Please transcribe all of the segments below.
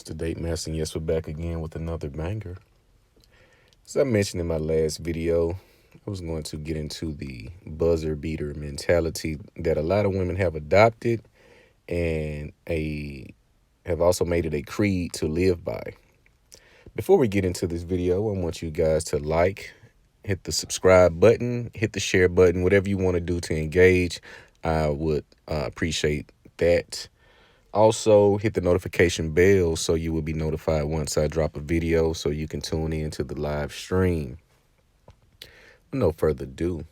It's the Date Master, and yes, we're back again with another banger. As I mentioned in my last video, I was going to get into the buzzer beater mentality that a lot of women have adopted and have also made it a creed to live by. Before we get into this video, I want you guys to hit the subscribe button, hit the share button, whatever you want to do to engage. I would appreciate that. Also, hit the notification bell so you will be notified once I drop a video so you can tune in to the live stream. No further ado.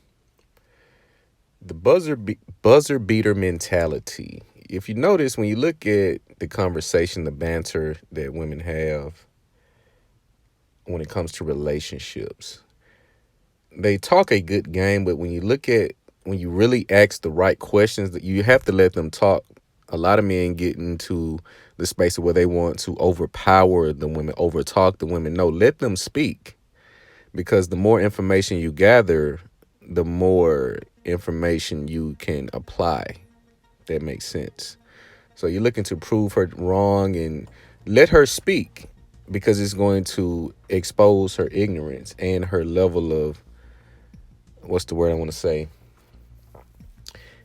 The buzzer beater mentality. If you notice, when you look at the conversation, the banter that women have when it comes to relationships, they talk a good game, but when you really ask the right questions, that you have to let them talk. A lot of men get into the space where they want to overpower the women, overtalk the women. No, let them speak, because the more information you gather, the more information you can apply. That makes sense. So you're looking to prove her wrong, and let her speak, because it's going to expose her ignorance and her level of, what's the word I want to say?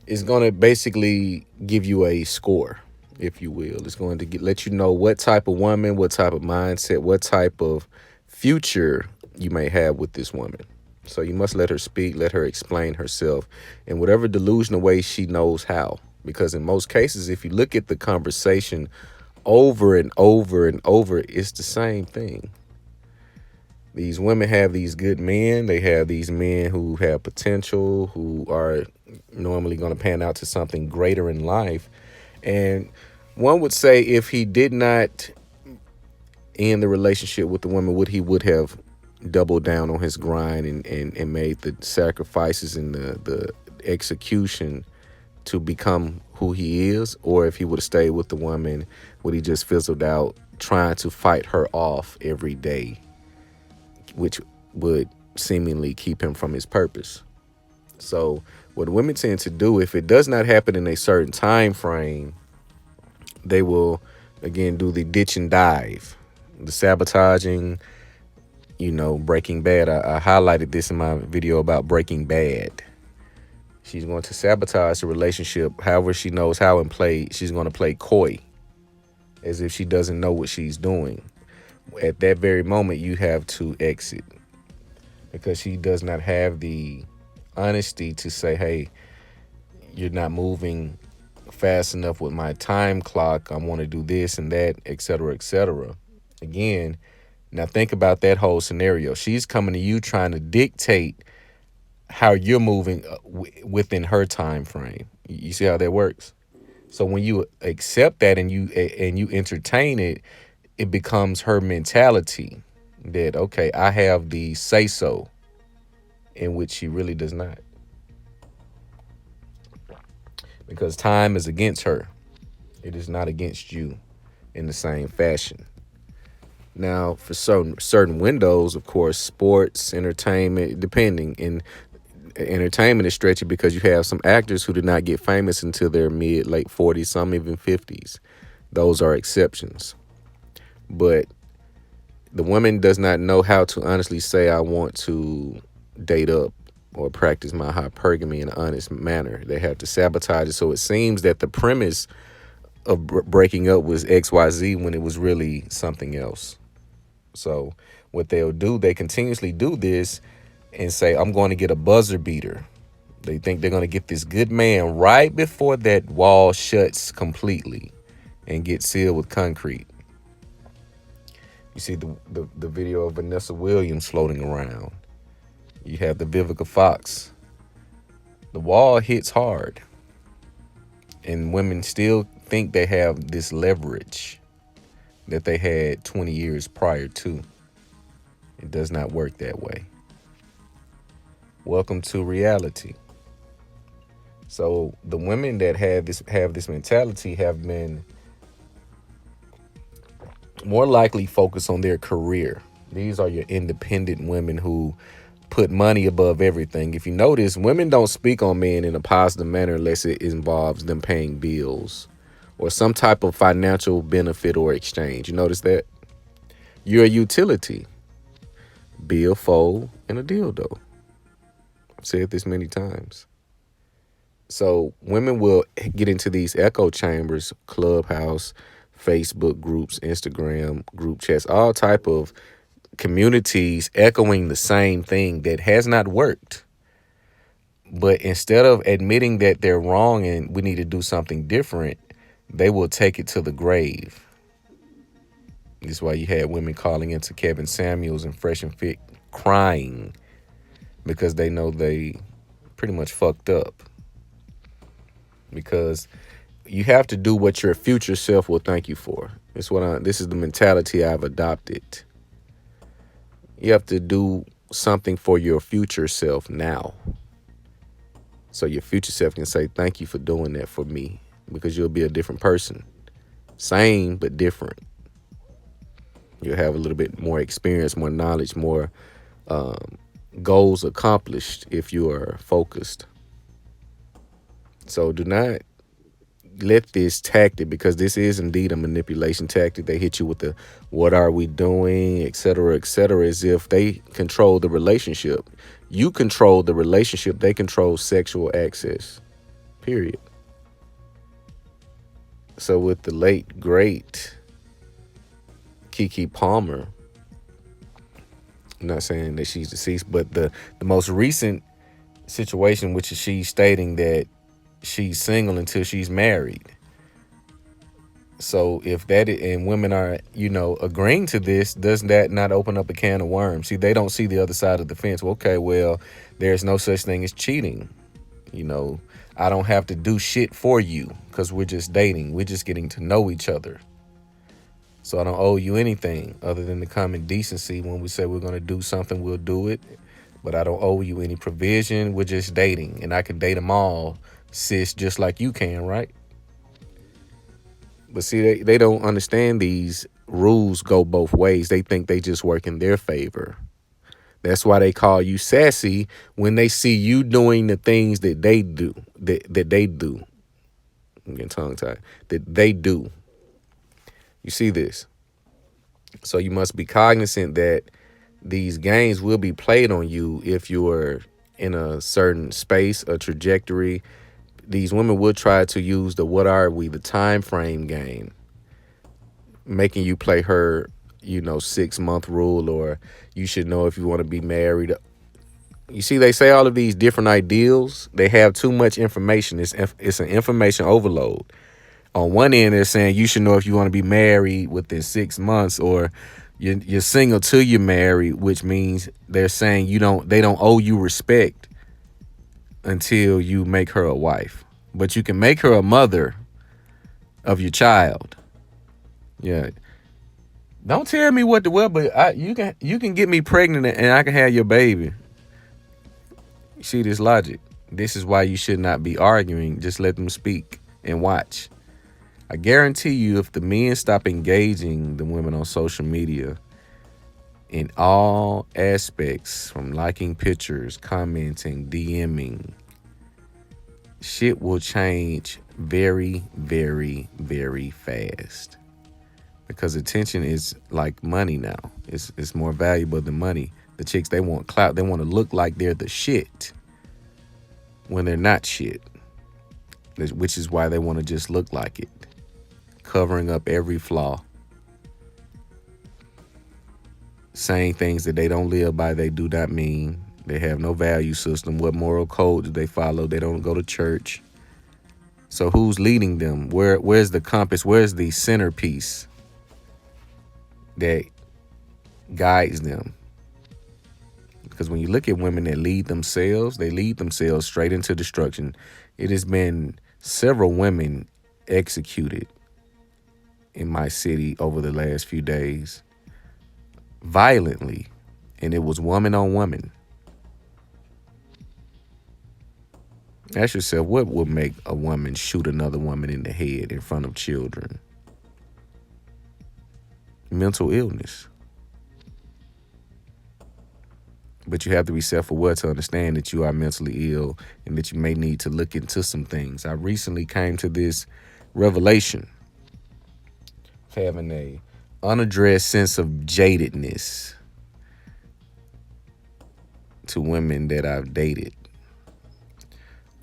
It's going to basically give you a score, if you will. It's going to let you know what type of woman, what type of mindset, what type of future you may have with this woman. So you must let her speak, let her explain herself in whatever delusional way she knows how. Because in most cases, if you look at the conversation over and over and over, it's the same thing. These women have these good men. They have these men who have potential, who are normally going to pan out to something greater in life. And one would say, if he did not end the relationship with the woman, would have doubled down on his grind and made the sacrifices and the execution to become who he is? Or if he would have stayed with the woman, would he just fizzled out trying to fight her off every day, which would seemingly keep him from his purpose? So what women tend to do, if it does not happen in a certain time frame, they will again do the ditch and dive, the sabotaging. Breaking Bad, I highlighted this in my video about Breaking Bad. She's going to sabotage the relationship however she knows how, and she's going to play coy, as if she doesn't know what she's doing. At that very moment, you have to exit, because she does not have the honesty to say, hey, you're not moving fast enough with my time clock. I want to do this and that, etc., etc. Again, now think about that whole scenario. She's coming to you trying to dictate how you're moving within her time frame. You see how that works? So when you accept that and you entertain it, it becomes her mentality that, okay, I have the say so, in which she really does not, because time is against her. It is not against you in the same fashion. Now, for certain windows, of course, sports, entertainment, depending. And entertainment is stretchy, because you have some actors who did not get famous until their late 40s, some even 50s. Those are exceptions. But the woman does not know how to honestly say, I want to date up or practice my hypergamy in an honest manner. They have to sabotage it. So it seems that the premise of breaking up was XYZ when it was really something else. So what they'll do, they continuously do this and say, I'm going to get a buzzer beater. They think they're going to get this good man right before that wall shuts completely and get sealed with concrete. You see the video of Vanessa Williams floating around. You have the Vivica Fox. The wall hits hard, and women still think they have this leverage that they had 20 years prior to. It does not work that way. Welcome to reality. So the women that have this mentality have been more likely focused on their career. These are your independent women who put money above everything. If you notice, women don't speak on men in a positive manner unless it involves them paying bills or some type of financial benefit or exchange. You notice that? You're a utility. Bill, fold, and a dildo. I've said this many times. So women will get into these echo chambers, Clubhouse, Facebook groups, Instagram group chats, all type of communities echoing the same thing that has not worked. But instead of admitting that they're wrong and we need to do something different, they will take it to the grave. This is why you had women calling into Kevin Samuels and Fresh and Fit crying because they know they pretty much fucked up. Because you have to do what your future self will thank you for. This is the mentality I've adopted. You have to do something for your future self now. So your future self can say, thank you for doing that for me, because you'll be a different person. Same, but different. You'll have a little bit more experience, more knowledge, more goals accomplished if you are focused. So do not let this tactic, because this is indeed a manipulation tactic. They hit you with the, what are we doing, et cetera, as if they control the relationship. You control the relationship. They control sexual access, period. So with the late, great Keke Palmer, I'm not saying that she's deceased, but the most recent situation, which is she's stating that she's single until she's married. So if that, and women are, agreeing to this, does that not open up a can of worms? See, they don't see the other side of the fence. Well, okay, well, there's no such thing as cheating. I don't have to do shit for you because we're just dating. We're just getting to know each other. So I don't owe you anything other than the common decency. When we say we're going to do something, we'll do it. But I don't owe you any provision. We're just dating, and I can date them all, sis, just like you can, right? But see, they don't understand these rules go both ways. They think they just work in their favor. That's why they call you sassy when they see you doing the things that they do, that they do. I'm getting tongue-tied. That they do. You see this? So you must be cognizant that these games will be played on you if you're in a certain space, a trajectory. These women will try to use the the time frame game, making you play her, 6-month rule, or you should know if you want to be married. You see, they say all of these different ideals. They have too much information. It's an information overload. On one end, they're saying you should know if you want to be married within 6 months, or you're single till you're married, which means they're saying they don't owe you respect until you make her a wife. But you can make her a mother of your child. Yeah. Don't tell me what to wear, but you can get me pregnant and I can have your baby. You see this logic? This is why you should not be arguing. Just let them speak and watch. I guarantee you, if the men stop engaging the women on social media in all aspects, from liking pictures, commenting, DMing, shit will change very, very, very fast. Because attention is like money now. It's more valuable than money. The chicks, they want clout. They want to look like they're the shit when they're not shit. Which is why they want to just look like it. Covering up every flaw. Saying things that they don't live by, they do not mean. They have no value system. What moral code do they follow? They don't go to church. So who's leading them? Where's the compass? Where's the centerpiece that guides them? Because when you look at women that lead themselves, they lead themselves straight into destruction. It has been several women executed in my city over the last few days, violently, and it was woman on woman. Ask yourself, what would make a woman shoot another woman in the head in front of children? Mental illness. But you have to be self-aware to understand that you are mentally ill and that you may need to look into some things. I recently came to this revelation, having a unaddressed sense of jadedness to women that I've dated.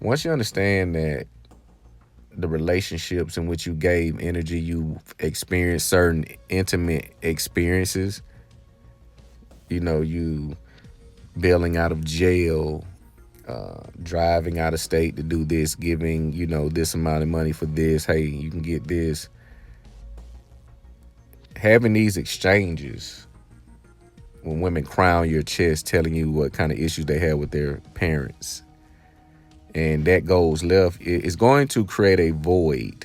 Once you understand that the relationships in which you gave energy, you experienced certain intimate experiences, you bailing out of jail, driving out of state to do this, giving, this amount of money for this. Hey, you can get this. Having these exchanges when women crown your chest, telling you what kind of issues they have with their parents, and that goes left, it's going to create a void.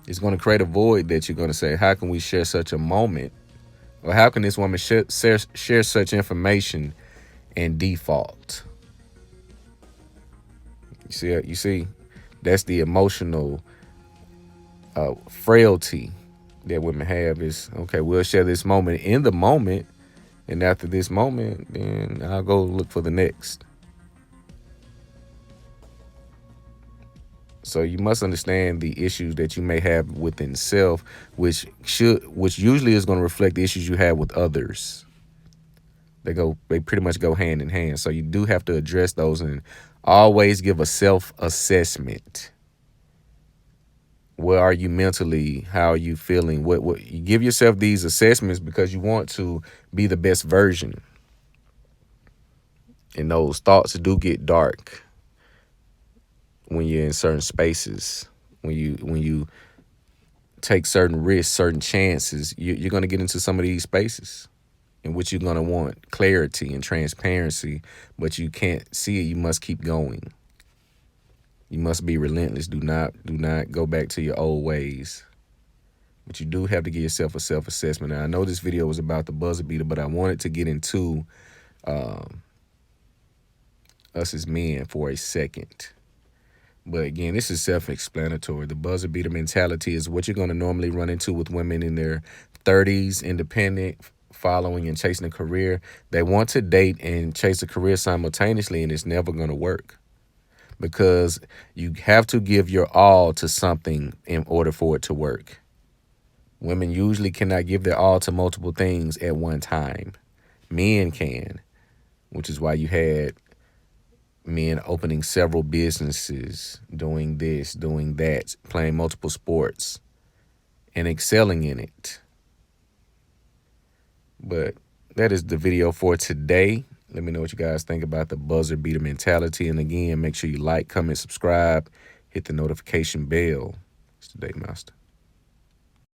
It's going to create a void that you're going to say, how can we share such a moment? Or how can this woman share such information and default? You see, that's the emotional frailty that women have is, okay, we'll share this moment in the moment. And after this moment, then I'll go look for the next. So you must understand the issues that you may have within self, which usually is going to reflect the issues you have with others. They pretty much go hand in hand. So you do have to address those and always give a self-assessment. Where are you mentally? How are you feeling? What you give yourself these assessments because you want to be the best version. And those thoughts do get dark when you're in certain spaces, when you take certain risks, certain chances, you're going to get into some of these spaces in which you're going to want clarity and transparency, but you can't see it. You must keep going. You must be relentless. Do not go back to your old ways. But you do have to give yourself a self-assessment. Now, I know this video was about the buzzer beater, but I wanted to get into us as men for a second. But again, this is self-explanatory. The buzzer beater mentality is what you're going to normally run into with women in their 30s, independent, following and chasing a career. They want to date and chase a career simultaneously, and it's never going to work because you have to give your all to something in order for it to work. Women usually cannot give their all to multiple things at one time. Men can, which is why you had men opening several businesses, doing this, doing that, playing multiple sports, and excelling in it. But that is the video for today. Let me know what you guys think about the buzzer beater mentality. And again, make sure you like, comment, subscribe, hit the notification bell. It's the Day Master.